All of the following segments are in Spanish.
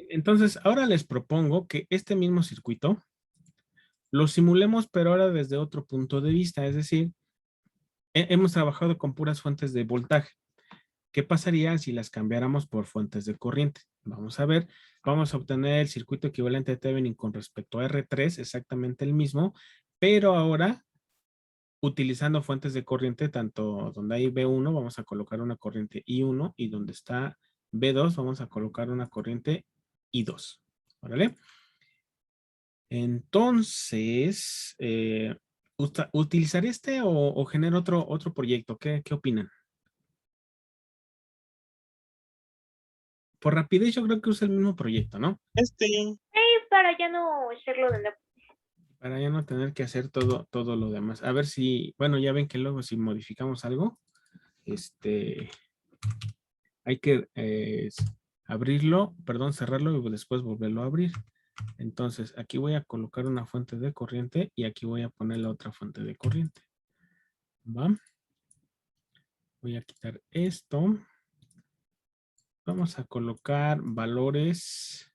Entonces, ahora les propongo que este mismo circuito lo simulemos, pero ahora desde otro punto de vista. Es decir, hemos trabajado con puras fuentes de voltaje. ¿Qué pasaría si las cambiáramos por fuentes de corriente? Vamos a ver, vamos a obtener el circuito equivalente de Thevenin con respecto a R3, exactamente el mismo, pero ahora utilizando fuentes de corriente, tanto donde hay B1, vamos a colocar una corriente I1 y donde está B2, vamos a colocar una corriente I2. ¿Órale? Entonces, ¿utilizar este o genero otro proyecto? ¿Qué opinan? Por rapidez, yo creo que usa el mismo proyecto, ¿no? Para ya no hacerlo de nuevo. Para ya no tener que hacer todo lo demás. A ver si, bueno, ya ven que luego si modificamos algo, hay que abrirlo, perdón, cerrarlo y después volverlo a abrir. Entonces, aquí voy a colocar una fuente de corriente y aquí voy a poner la otra fuente de corriente. ¿Va? Voy a quitar esto. Vamos a colocar valores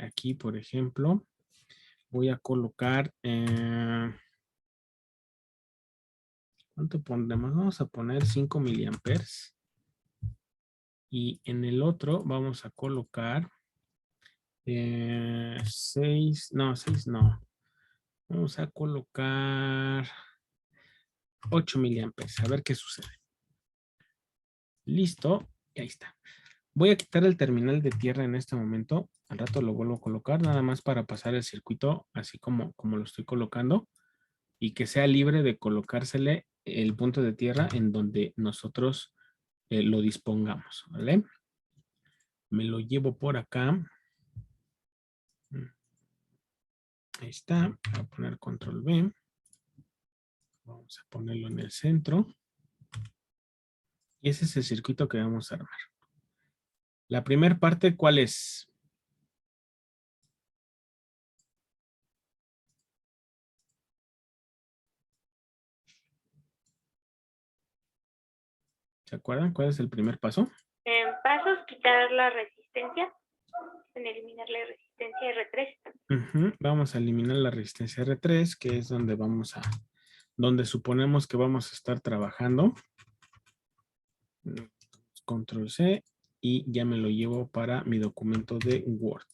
aquí, por ejemplo. Voy a colocar, ¿cuánto pondremos? Vamos a poner 5 miliamperes. Y en el otro vamos a colocar 6, no, 6 no. Vamos a colocar 8 miliamperes. A ver qué sucede. Listo. Y ahí está. Voy a quitar el terminal de tierra en este momento. Al rato lo vuelvo a colocar, nada más para pasar el circuito así como lo estoy colocando y que sea libre de colocársele el punto de tierra en donde nosotros lo dispongamos, ¿vale? Me lo llevo por acá. Ahí está. Voy a poner control B. Vamos a ponerlo en el centro. Y ese es el circuito que vamos a armar. La primera parte, ¿cuál es? ¿Se acuerdan cuál es el primer paso? En pasos, quitar la resistencia, en eliminar la resistencia R3. Vamos a eliminar la resistencia R3, que es donde donde suponemos que vamos a estar trabajando. Control C y ya me lo llevo para mi documento de Word.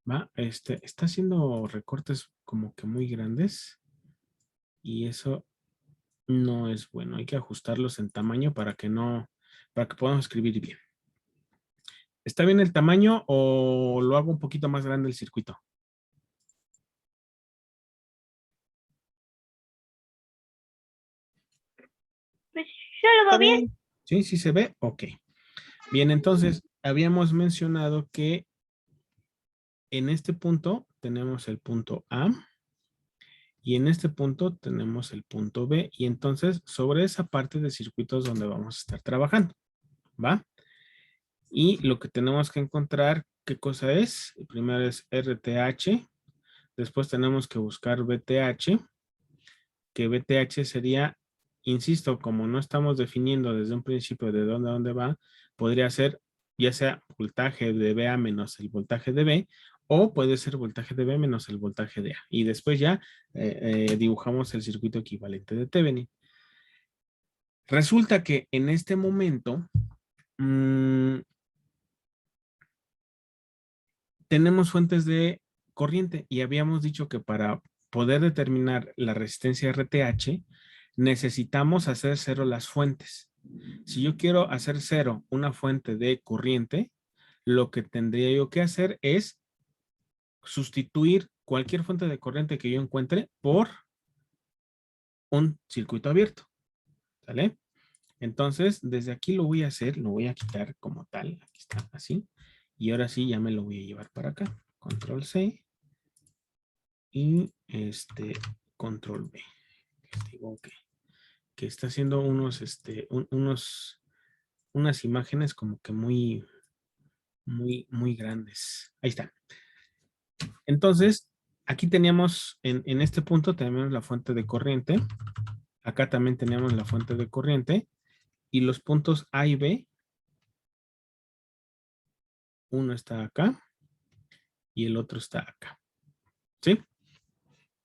Va, está haciendo recortes como que muy grandes y eso no es bueno. Hay que ajustarlos en tamaño para que podamos escribir bien. ¿Está bien el tamaño o lo hago un poquito más grande el circuito? Pues yo lo veo bien. Sí, sí se ve. Ok. Bien, entonces habíamos mencionado que en este punto tenemos el punto A y en este punto tenemos el punto B y entonces sobre esa parte de circuitos donde vamos a estar trabajando, ¿va? Y lo que tenemos que encontrar, ¿qué cosa es? Primero es RTH, después tenemos que buscar BTH, que BTH sería, insisto, como no estamos definiendo desde un principio de dónde a dónde va, podría ser ya sea voltaje de B A menos el voltaje de B, o puede ser voltaje de B menos el voltaje de A. Y después ya dibujamos el circuito equivalente de Thevenin. Resulta que en este momento tenemos fuentes de corriente y habíamos dicho que para poder determinar la resistencia RTH necesitamos hacer cero las fuentes. Si yo quiero hacer cero una fuente de corriente, lo que tendría yo que hacer es sustituir cualquier fuente de corriente que yo encuentre por un circuito abierto. ¿Sale? Entonces, desde aquí lo voy a hacer, lo voy a quitar como tal. Aquí está, así. Y ahora sí, ya me lo voy a llevar para acá. Control C. Y Control B. Digo que está haciendo unas imágenes como que muy grandes. Ahí está. Entonces, aquí teníamos, en este punto tenemos la fuente de corriente. Acá también tenemos la fuente de corriente. Y los puntos A y B Uno está acá y el otro está acá. ¿Sí?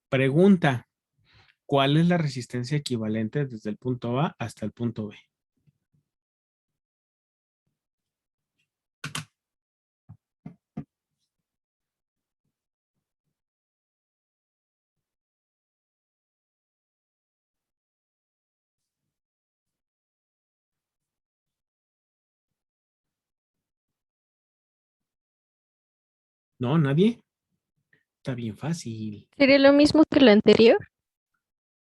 Pregunta, ¿cuál es la resistencia equivalente desde el punto A hasta el punto B? ¿No? ¿Nadie? Está bien fácil. ¿Sería lo mismo que lo anterior?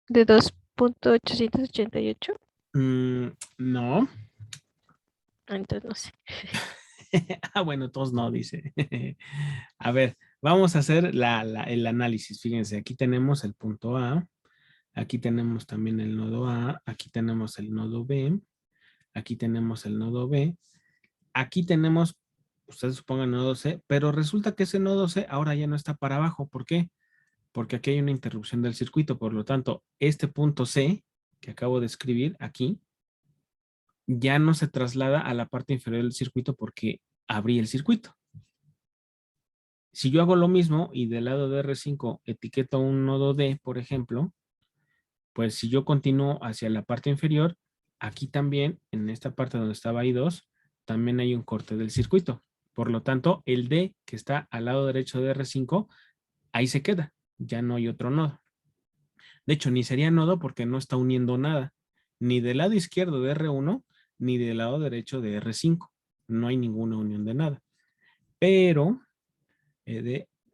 De 2.888. No. Entonces no sé. Bueno, todos no, dice. A ver, vamos a hacer el análisis. Fíjense, aquí tenemos el punto A, aquí tenemos también el nodo A, aquí tenemos el nodo B, aquí tenemos el nodo B, aquí tenemos, ustedes supongan nodo C, pero resulta que ese nodo C ahora ya no está para abajo. ¿Por qué? Porque aquí hay una interrupción del circuito. Por lo tanto, este punto C que acabo de escribir aquí, ya no se traslada a la parte inferior del circuito porque abrí el circuito. Si yo hago lo mismo y del lado de R5 etiqueto un nodo D, por ejemplo, pues si yo continúo hacia la parte inferior, aquí también, en esta parte donde estaba I2, también hay un corte del circuito. Por lo tanto, el D que está al lado derecho de R5, ahí se queda. Ya no hay otro nodo. De hecho, ni sería nodo porque no está uniendo nada. Ni del lado izquierdo de R1, ni del lado derecho de R5. No hay ninguna unión de nada. Pero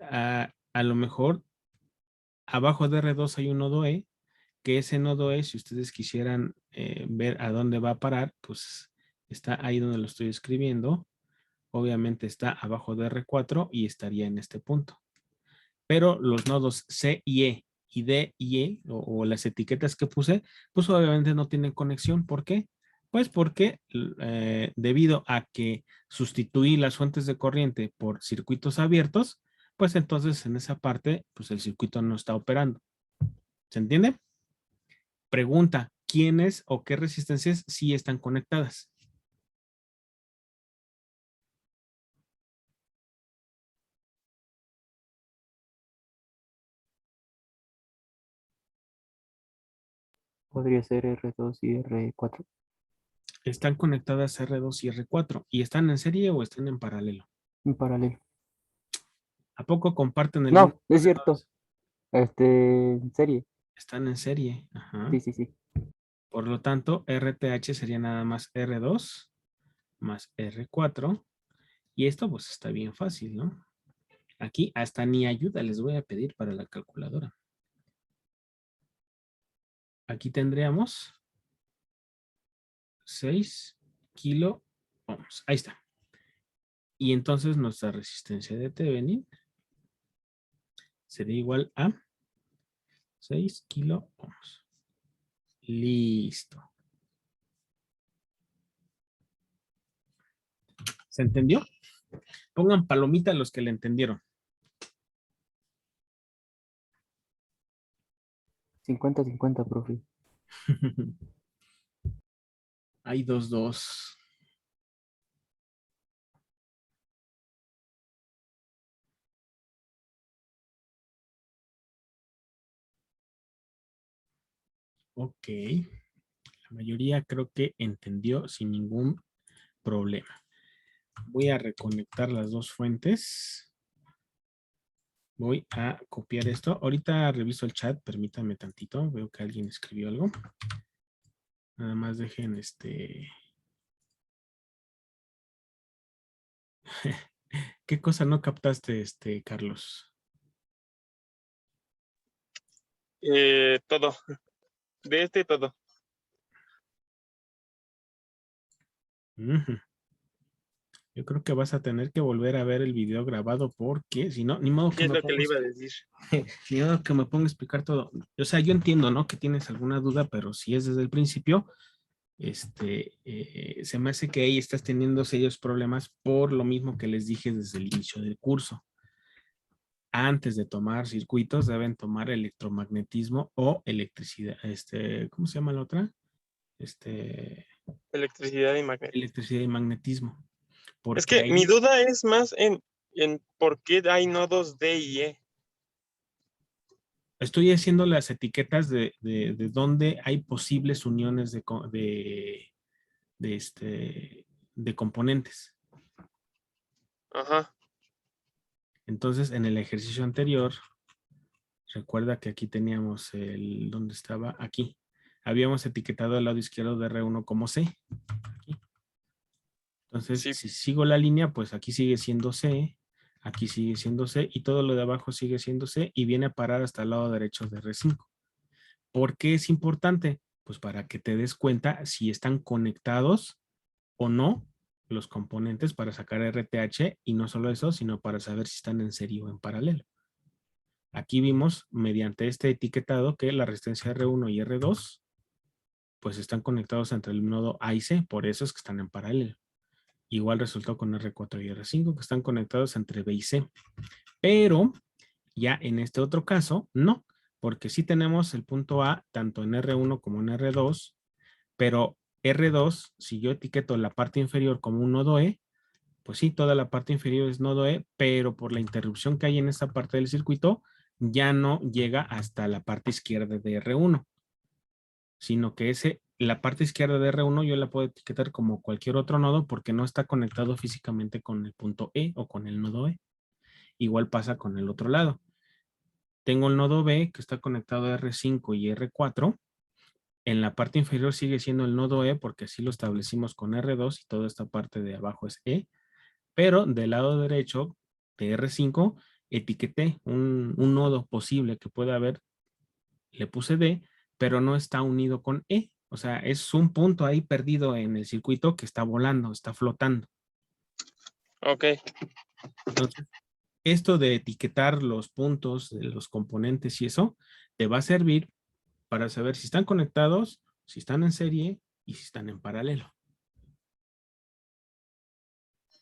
a lo mejor abajo de R2 hay un nodo E, que ese nodo E, si ustedes quisieran ver a dónde va a parar, pues está ahí donde lo estoy escribiendo. Obviamente está abajo de R4 y estaría en este punto. Pero los nodos C y E y D y E, o las etiquetas que puse, pues obviamente no tienen conexión. ¿Por qué? Pues porque debido a que sustituí las fuentes de corriente por circuitos abiertos, pues entonces en esa parte, pues el circuito no está operando. ¿Se entiende? Pregunta, ¿quiénes o qué resistencias sí están conectadas? Podría ser R2 y R4. Están conectadas R2 y R4 y están en serie o están en paralelo. En paralelo. ¿A poco comparten el mismo? No, es cierto. En serie. Están en serie. Ajá. Sí, sí, sí. Por lo tanto, RTH sería nada más R2 más R4. Y esto pues está bien fácil, ¿no? Aquí hasta ni ayuda les voy a pedir para la calculadora. Aquí tendríamos 6 kilo ohms. Ahí está. Y entonces nuestra resistencia de Thevenin sería igual a 6 kilo ohms. Listo. ¿Se entendió? Pongan palomita los que le entendieron. 50-50, profe. Hay 2. Ok. La mayoría creo que entendió sin ningún problema. Voy a reconectar las dos fuentes. Voy a copiar esto. Ahorita reviso el chat, permítanme tantito. Veo que alguien escribió algo. Nada más dejen ¿Qué cosa no captaste, Carlos? Todo. De todo. Yo creo que vas a tener que volver a ver el video grabado porque si no, ni modo que Es me lo que le pongas, iba a decir. ni modo que me ponga a explicar todo. O sea, yo entiendo, ¿no? Que tienes alguna duda, pero si es desde el principio, se me hace que ahí estás teniendo serios problemas por lo mismo que les dije desde el inicio del curso. Antes de tomar circuitos, deben tomar electromagnetismo o electricidad. ¿Cómo se llama la otra? Electricidad y magnetismo. Electricidad y magnetismo. Porque Es que ahí mi duda es más en por qué hay nodos D y E. estoy haciendo las etiquetas de dónde hay posibles uniones de componentes. Ajá. Entonces, en el ejercicio anterior, recuerda que aquí teníamos ¿dónde estaba? Aquí. Habíamos etiquetado el lado izquierdo de R1 como C. Aquí. Entonces, Sí. si sigo la línea, pues aquí sigue siendo C, aquí sigue siendo C y todo lo de abajo sigue siendo C y viene a parar hasta el lado derecho de R5. ¿Por qué es importante? Pues para que te des cuenta si están conectados o no los componentes para sacar RTH y no solo eso, sino para saber si están en serie o en paralelo. Aquí vimos mediante este etiquetado que la resistencia R1 y R2 pues están conectados entre el nodo A y C, por eso es que están en paralelo. Igual resultó con R4 y R5 que están conectados entre B y C. Pero ya en este otro caso, no, porque sí tenemos el punto A tanto en R1 como en R2, pero R2, si yo etiqueto la parte inferior como un nodo E, pues sí, toda la parte inferior es nodo E, pero por la interrupción que hay en esta parte del circuito, ya no llega hasta la parte izquierda de R1, sino que la parte izquierda de R1 yo la puedo etiquetar como cualquier otro nodo porque no está conectado físicamente con el punto E o con el nodo E. Igual pasa con el otro lado. Tengo el nodo B que está conectado a R5 y R4. En la parte inferior sigue siendo el nodo E porque así lo establecimos con R2 y toda esta parte de abajo es E. Pero del lado derecho de R5 etiqueté un nodo posible que pueda haber, le puse D, pero no está unido con E. O sea, es un punto ahí perdido en el circuito que está volando, está flotando. Ok. Entonces, esto de etiquetar los puntos de los componentes y eso, te va a servir para saber si están conectados, si están en serie y si están en paralelo.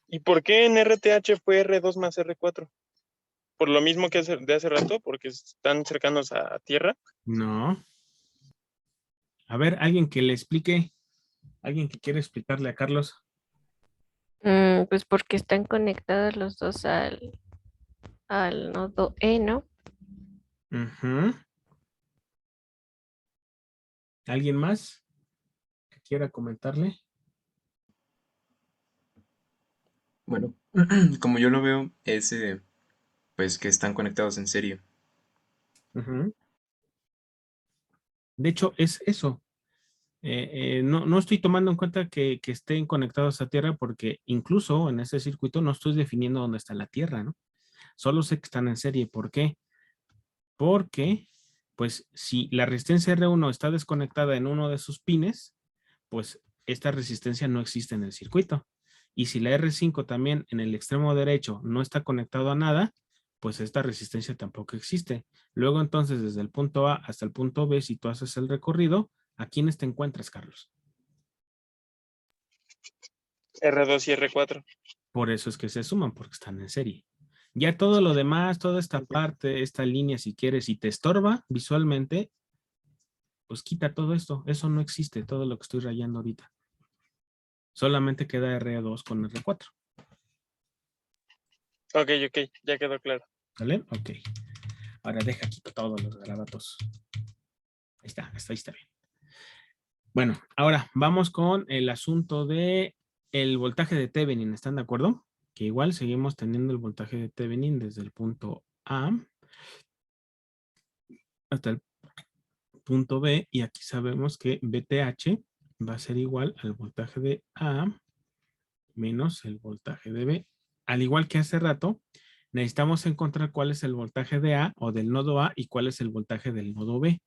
¿Y por qué en RTH fue R2 más R4? ¿Por lo mismo que de hace rato? ¿Porque están cercanos a tierra? No. A ver, alguien que le explique, alguien que quiera explicarle a Carlos. Pues porque están conectados los dos al nodo E, ¿no? Ujú. ¿Alguien más que quiera comentarle? Bueno, como yo lo veo, es pues que están conectados en serie. Ujú. De hecho, es eso. No estoy tomando en cuenta que estén conectados a tierra porque incluso en ese circuito no estoy definiendo dónde está la tierra, ¿no? Solo sé que están en serie. ¿Por qué? Porque, pues, si la resistencia R1 está desconectada en uno de sus pines, pues esta resistencia no existe en el circuito. Y si la R5 también en el extremo derecho no está conectado a nada, pues esta resistencia tampoco existe. Luego entonces desde el punto A hasta el punto B, si tú haces el recorrido, ¿a quiénes te encuentras, Carlos? R2 y R4. Por eso es que se suman, porque están en serie. Ya todo lo demás, toda esta parte, esta línea, si quieres, si te estorba visualmente, pues quita todo esto. Eso no existe, todo lo que estoy rayando ahorita. Solamente queda R2 con R4. Ok, ya quedó claro. ¿Vale? Ok. Ahora deja quito todos los garabatos. Ahí está bien. Bueno, ahora vamos con el asunto de el voltaje de Thevenin. ¿Están de acuerdo? Que igual seguimos teniendo el voltaje de Thevenin desde el punto A hasta el punto B y aquí sabemos que VTH va a ser igual al voltaje de A menos el voltaje de B. Al igual que hace rato, necesitamos encontrar cuál es el voltaje de A o del nodo A y cuál es el voltaje del nodo B.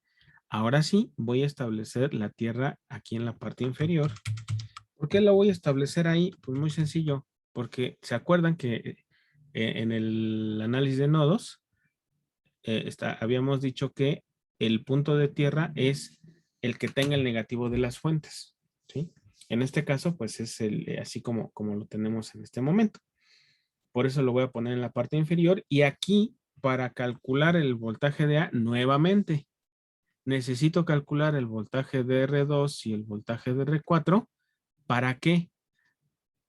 Ahora sí, voy a establecer la tierra aquí en la parte inferior. ¿Por qué la voy a establecer ahí? Pues muy sencillo, porque se acuerdan que en el análisis de nodos habíamos dicho que el punto de tierra es el que tenga el negativo de las fuentes, ¿sí? En este caso, pues es así como lo tenemos en este momento. Por eso lo voy a poner en la parte inferior y aquí para calcular el voltaje de A nuevamente. Necesito calcular el voltaje de R2 y el voltaje de R4. ¿Para qué?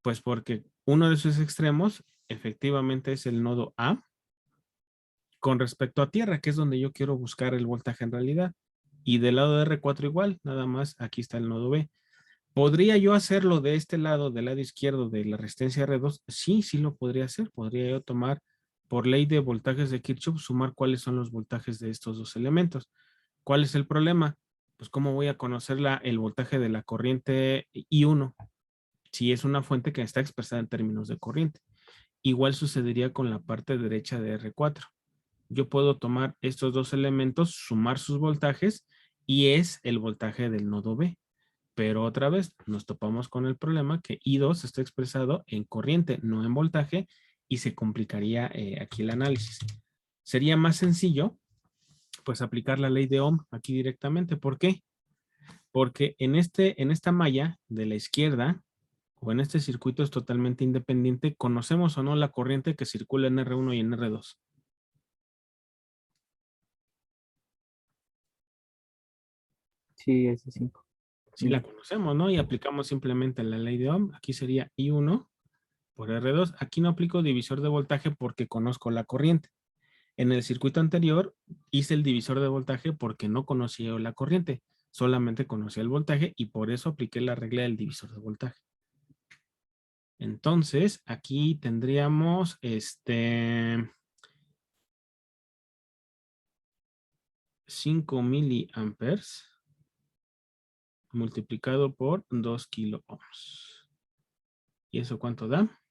Pues porque uno de sus extremos efectivamente es el nodo A con respecto a tierra, que es donde yo quiero buscar el voltaje en realidad. Y del lado de R4 igual, nada más aquí está el nodo B. ¿Podría yo hacerlo de este lado, del lado izquierdo de la resistencia R2? Sí, sí lo podría hacer. Podría yo tomar, por ley de voltajes de Kirchhoff, sumar cuáles son los voltajes de estos dos elementos. ¿Cuál es el problema? Pues cómo voy a conocer el voltaje de la corriente I1 si es una fuente que está expresada en términos de corriente. Igual sucedería con la parte derecha de R4. Yo puedo tomar estos dos elementos, sumar sus voltajes y es el voltaje del nodo B. Pero otra vez nos topamos con el problema que I2 está expresado en corriente, no en voltaje, y se complicaría aquí el análisis. Sería más sencillo, pues, aplicar la ley de Ohm aquí directamente. ¿Por qué? Porque en esta malla de la izquierda, o en este circuito es totalmente independiente, ¿conocemos o no la corriente que circula en R1 y en R2? Sí, ese 5. Sí la conocemos, ¿no? Y aplicamos simplemente la ley de Ohm. Aquí sería I1 por R2. Aquí no aplico divisor de voltaje porque conozco la corriente. En el circuito anterior hice el divisor de voltaje porque no conocía la corriente. Solamente conocía el voltaje y por eso apliqué la regla del divisor de voltaje. Entonces, aquí tendríamos 5 miliamperes multiplicado por 2 kilo ohms. ¿Y eso cuánto da?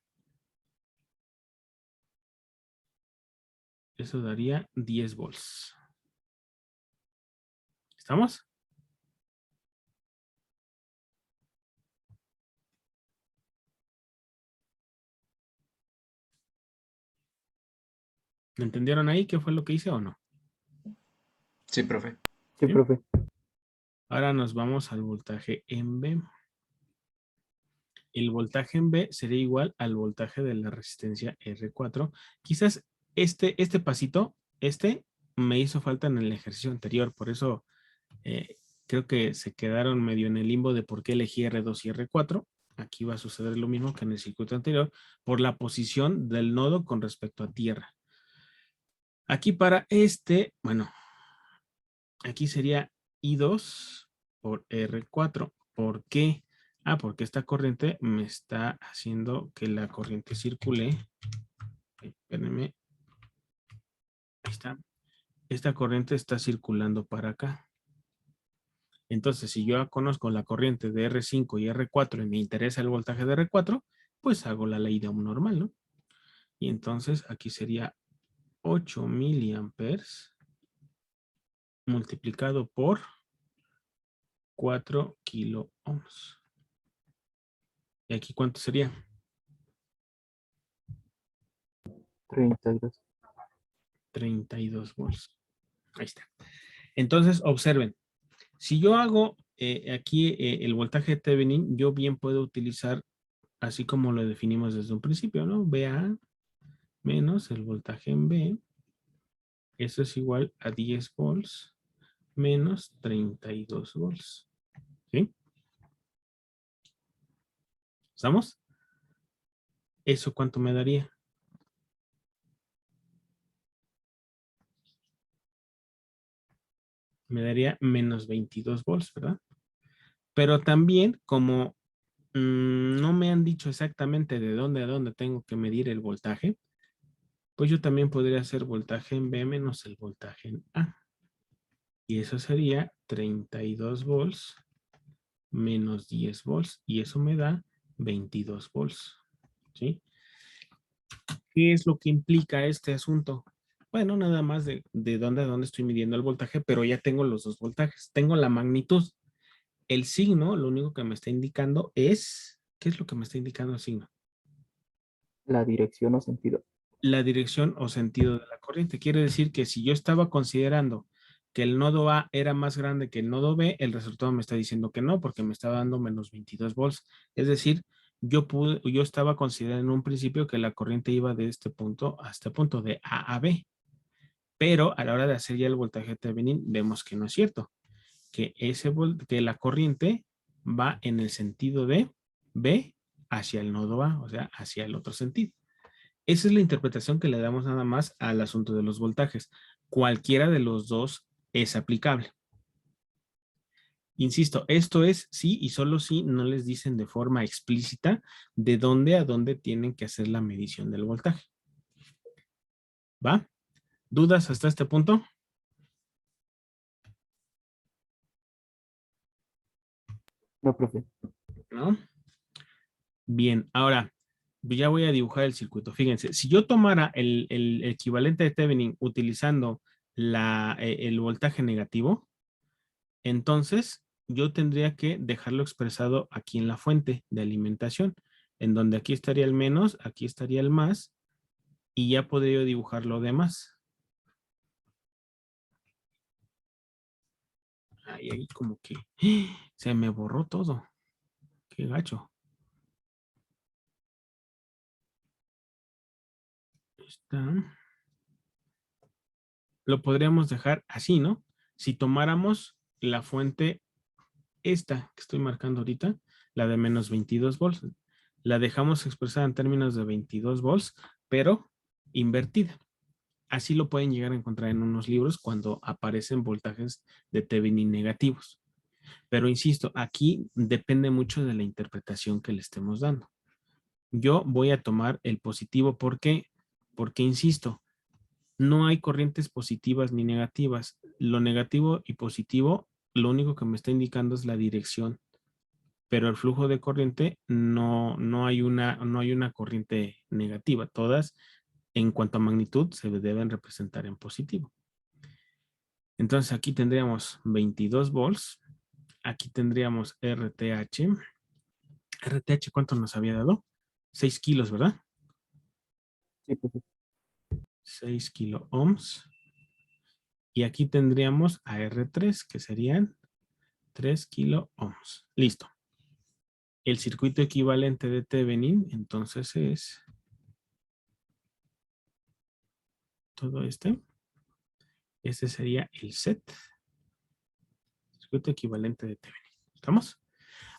Eso daría 10 volts. ¿Estamos? ¿Me entendieron ahí qué fue lo que hice o no? Sí, profe. Sí, ¿Sí? profe. Ahora nos vamos al voltaje en B. El voltaje en B sería igual al voltaje de la resistencia R4. Quizás este pasito, me hizo falta en el ejercicio anterior, por eso creo que se quedaron medio en el limbo de por qué elegí R2 y R4. Aquí va a suceder lo mismo que en el circuito anterior, por la posición del nodo con respecto a tierra. Aquí para bueno, aquí sería I2 por R4. ¿Por qué? Porque esta corriente me está haciendo que la corriente circule. Espérenme. Ahí está. Esta corriente está circulando para acá. Entonces, si yo conozco la corriente de R5 y R4 y me interesa el voltaje de R4, pues hago la ley de Ohm normal, ¿no? Y entonces aquí sería 8 miliamperes multiplicado por 4 kilo ohms. ¿Y aquí cuánto sería? 32. 32 volts. Ahí está. Entonces, observen. Si yo hago aquí el voltaje de Thevenin, yo bien puedo utilizar, así como lo definimos desde un principio, ¿no? VA menos el voltaje en B. Eso es igual a 10 volts menos 32 volts. ¿Sí? ¿Estamos? ¿Eso cuánto me daría? Me daría menos 22 volts, ¿verdad? Pero también, como no me han dicho exactamente de dónde a dónde tengo que medir el voltaje, pues yo también podría hacer voltaje en B menos el voltaje en A. Y eso sería 32 volts menos 10 volts. Y eso me da 22 volts. ¿Sí? ¿Qué es lo que implica este asunto? Bueno, nada más de dónde a dónde estoy midiendo el voltaje, pero ya tengo los dos voltajes. Tengo la magnitud. El signo, lo único que me está indicando es... ¿Qué es lo que me está indicando el signo? La dirección o sentido. La dirección o sentido de la corriente. Quiere decir que si yo estaba considerando que el nodo A era más grande que el nodo B, el resultado me está diciendo que no, porque me está dando menos 22 volts. Es decir, yo estaba considerando en un principio que la corriente iba de este punto a este punto, de A a B. Pero a la hora de hacer ya el voltaje Thevenin, vemos que no es cierto. Que la corriente va en el sentido de B hacia el nodo A, o sea, hacia el otro sentido. Esa es la interpretación que le damos nada más al asunto de los voltajes. Cualquiera de los dos es aplicable. Insisto, esto es sí y solo si no les dicen de forma explícita de dónde a dónde tienen que hacer la medición del voltaje. ¿Va? ¿Dudas hasta este punto? No, profe. ¿No? Bien, ahora ya voy a dibujar el circuito. Fíjense, si yo tomara el equivalente de Thevenin utilizando el voltaje negativo, entonces yo tendría que dejarlo expresado aquí en la fuente de alimentación, en donde aquí estaría el menos, aquí estaría el más, y ya podría yo dibujar lo demás. Ahí como que se me borró todo. Qué gacho. Lo podríamos dejar así, ¿no? Si tomáramos la fuente esta que estoy marcando ahorita, la de menos 22 volts, la dejamos expresada en términos de 22 volts, pero invertida. Así lo pueden llegar a encontrar en unos libros cuando aparecen voltajes de Thevenin negativos. Pero insisto, aquí depende mucho de la interpretación que le estemos dando. Yo voy a tomar el positivo. ¿Por qué? Porque, insisto, no hay corrientes positivas ni negativas. Lo negativo y positivo, lo único que me está indicando es la dirección. Pero el flujo de corriente no hay una corriente negativa. Todas, en cuanto a magnitud, se deben representar en positivo. Entonces aquí tendríamos 22 volts. Aquí tendríamos RTH. RTH, ¿cuánto nos había dado? 6 kilos, ¿verdad? Sí, profe. 6 kilo ohms. Y aquí tendríamos a R3, que serían 3 kilo ohms. Listo. El circuito equivalente de Thevenin, entonces es todo este. Este sería el set. Circuito equivalente de Thevenin. ¿Estamos?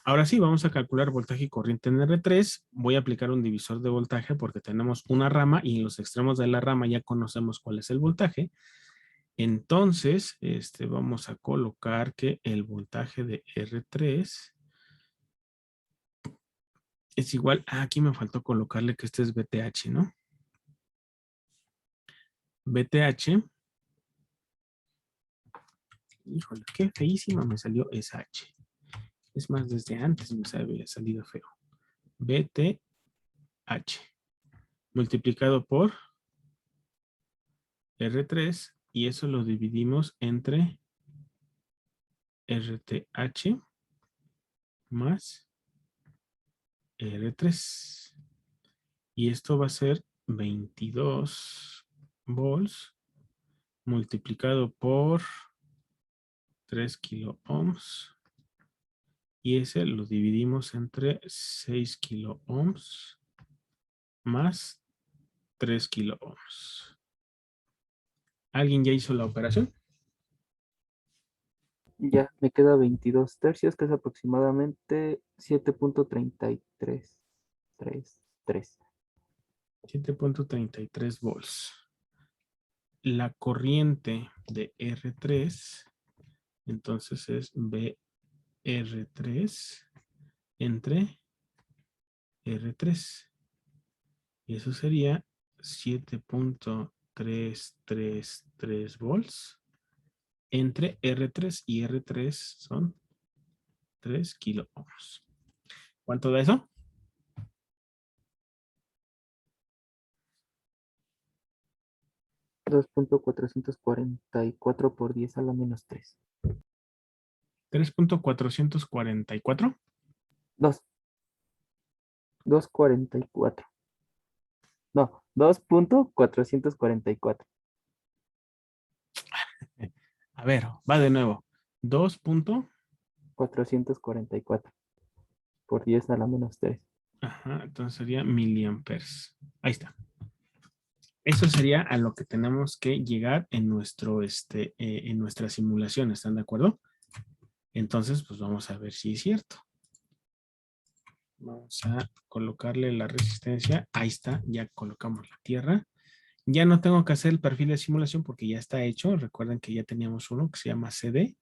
Ahora sí, vamos a calcular voltaje y corriente en R3. Voy a aplicar un divisor de voltaje porque tenemos una rama y en los extremos de la rama ya conocemos cuál es el voltaje. Entonces, vamos a colocar que el voltaje de R3 es igual. Aquí me faltó colocarle que este es VTH, ¿no? VTH. Híjole, qué feísima me salió esa H. Es más, desde antes me había salido feo. VTH multiplicado por R3 y eso lo dividimos entre RTH más R3. Y esto va a ser 22 volts multiplicado por 3 kilo ohms. Y ese lo dividimos entre 6 kilo ohms más 3 kilo ohms. ¿Alguien ya hizo la operación? Ya, me queda 22 tercios, que es aproximadamente 7.3333. 7.33 volts. La corriente de R3, entonces es BR3 entre R3. Y eso sería 7.333 volts entre R3 y R3 son 3 kilo ohms. ¿Cuánto da eso? $2.444 por 10 a la menos 3. 3.444. 2.44. No, 2.444. A ver, va de nuevo. 444 por 10 a la menos 3. Ajá, entonces sería miliamperes. Ahí está. Eso sería a lo que tenemos que llegar en en nuestra simulación. ¿Están de acuerdo? Entonces, pues vamos a ver si es cierto. Vamos a colocarle la resistencia. Ahí está, ya colocamos la tierra. Ya no tengo que hacer el perfil de simulación porque ya está hecho. Recuerden que ya teníamos uno que se llama CD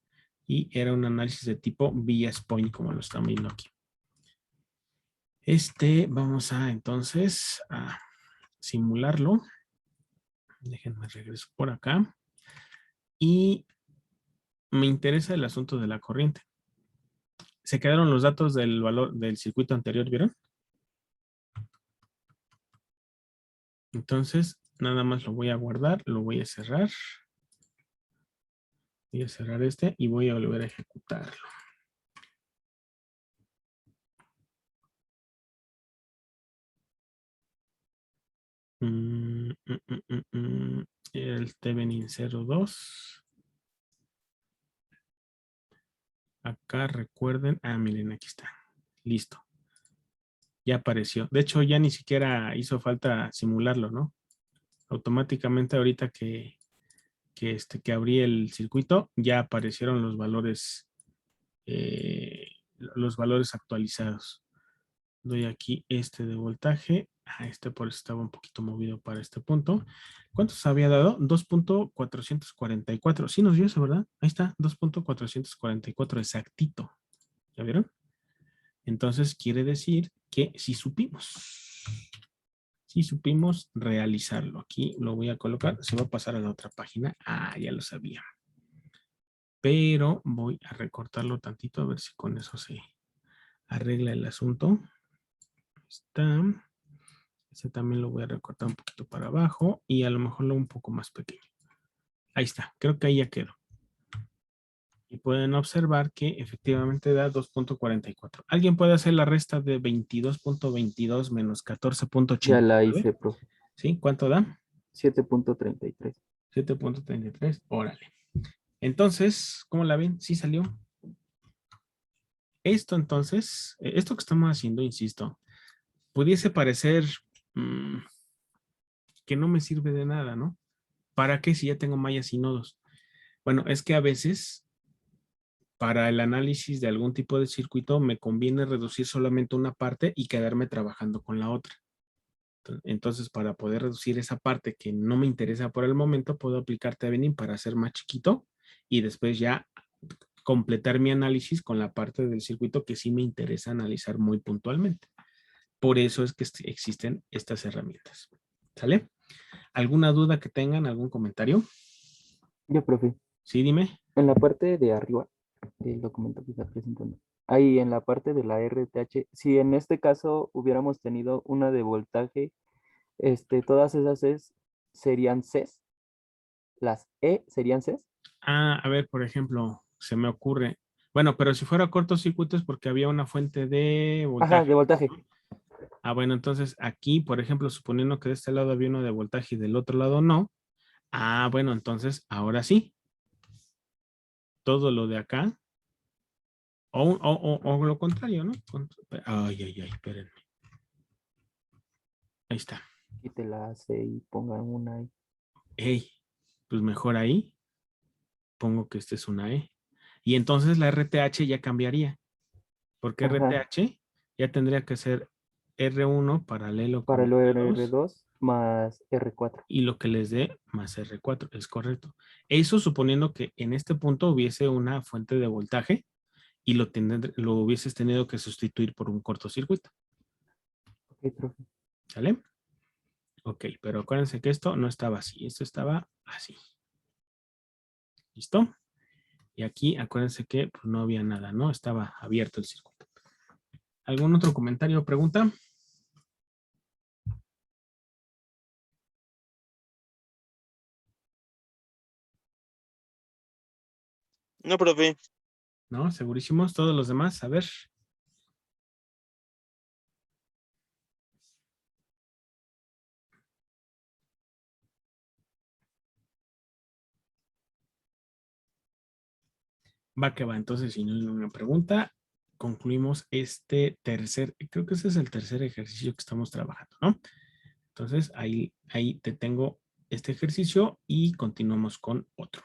y era un análisis de tipo VS-Point, como lo están viendo aquí. Vamos a entonces a simularlo. Déjenme regreso por acá. Y me interesa el asunto de la corriente. Se quedaron los datos del valor del circuito anterior, ¿vieron? Entonces, nada más lo voy a guardar, lo voy a cerrar. Voy a cerrar y voy a volver a ejecutarlo. El Thevenin 02. Acá recuerden. Miren, aquí está. Listo. Ya apareció. De hecho, ya ni siquiera hizo falta simularlo, ¿no? Automáticamente ahorita que abrí el circuito, ya aparecieron los valores actualizados. Doy aquí de voltaje. Por eso estaba un poquito movido para este punto. ¿Cuántos había dado? 2.444. Sí nos dio eso, ¿verdad? Ahí está, 2.444 exactito. ¿Ya vieron? Entonces quiere decir que sí supimos. Sí supimos realizarlo. Aquí lo voy a colocar. Se va a pasar a la otra página. Ya lo sabía. Pero voy a recortarlo tantito a ver si con eso se arregla el asunto. Está. Este también lo voy a recortar un poquito para abajo y a lo mejor lo un poco más pequeño. Ahí está. Creo que ahí ya quedó. Y pueden observar que efectivamente da 2.44. ¿Alguien puede hacer la resta de 22.22 menos 14.89? Ya la hice, profe. ¿Sí? ¿Cuánto da? 7.33. 7.33. Órale. Entonces, ¿cómo la ven? ¿Sí salió? Esto entonces, esto que estamos haciendo, insisto, pudiese parecer que no me sirve de nada, ¿no? ¿Para qué si ya tengo mallas y nodos? Bueno, es que a veces para el análisis de algún tipo de circuito me conviene reducir solamente una parte y quedarme trabajando con la otra. Entonces, para poder reducir esa parte que no me interesa por el momento, puedo aplicar Thevenin para hacer más chiquito y después ya completar mi análisis con la parte del circuito que sí me interesa analizar muy puntualmente. Por eso es que existen estas herramientas. ¿Sale? ¿Alguna duda que tengan? ¿Algún comentario? Ya, profe. Sí, dime. En la parte de arriba del documento que está presentando, ahí en la parte de la RTH, si en este caso hubiéramos tenido una de voltaje, todas esas Cs serían Cs, las E serían Cs. A ver, por ejemplo, se me ocurre. Bueno, pero si fuera cortocircuito es porque había una fuente de voltaje. Ajá, de voltaje. Bueno, entonces aquí, por ejemplo, suponiendo que de este lado había uno de voltaje y del otro lado no. Bueno, entonces ahora sí. Todo lo de acá. O lo contrario, ¿no? Espérenme. Ahí está. Quite la C y pongan una E. Pues mejor ahí. Pongo que este es una E. Y entonces la RTH ya cambiaría. Porque Ajá. RTH ya tendría que ser R1 paralelo con Para el R2 R2 más R4. y lo que les dé más R4, es correcto. Eso suponiendo que en este punto hubiese una fuente de voltaje y lo hubieses tenido que sustituir por un cortocircuito. Ok, profe. ¿Sale? Ok, pero acuérdense que esto no estaba así, esto estaba así. ¿Listo? Y aquí acuérdense que pues, no había nada, ¿no? Estaba abierto el circuito. ¿Algún otro comentario o pregunta? No, profe. ¿No? ¿Segurísimos? ¿Todos los demás? A ver. Va que va. Entonces, si no hay ninguna pregunta, concluimos creo que ese es el tercer ejercicio que estamos trabajando, ¿no? Entonces, ahí te tengo este ejercicio y continuamos con otro.